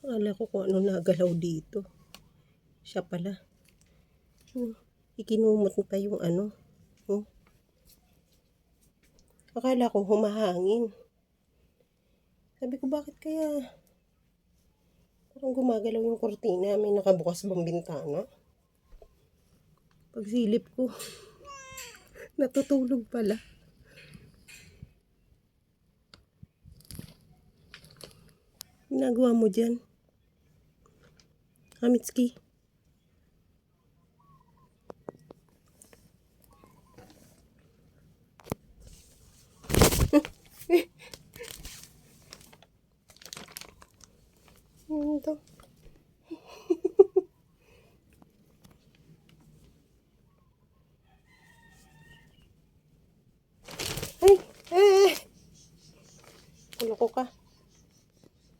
Akala ko kung ano nagalaw dito. Siya pala. Ikinumot pa yung ano. Akala ko humahangin. Sabi ko bakit kaya parang gumagalaw yung kortina. May nakabukas bang bintana? Pagsilip ko, natutulog pala. Ginagawa mo dyan? Hamitski? Ito. Ay! Kuloko ka.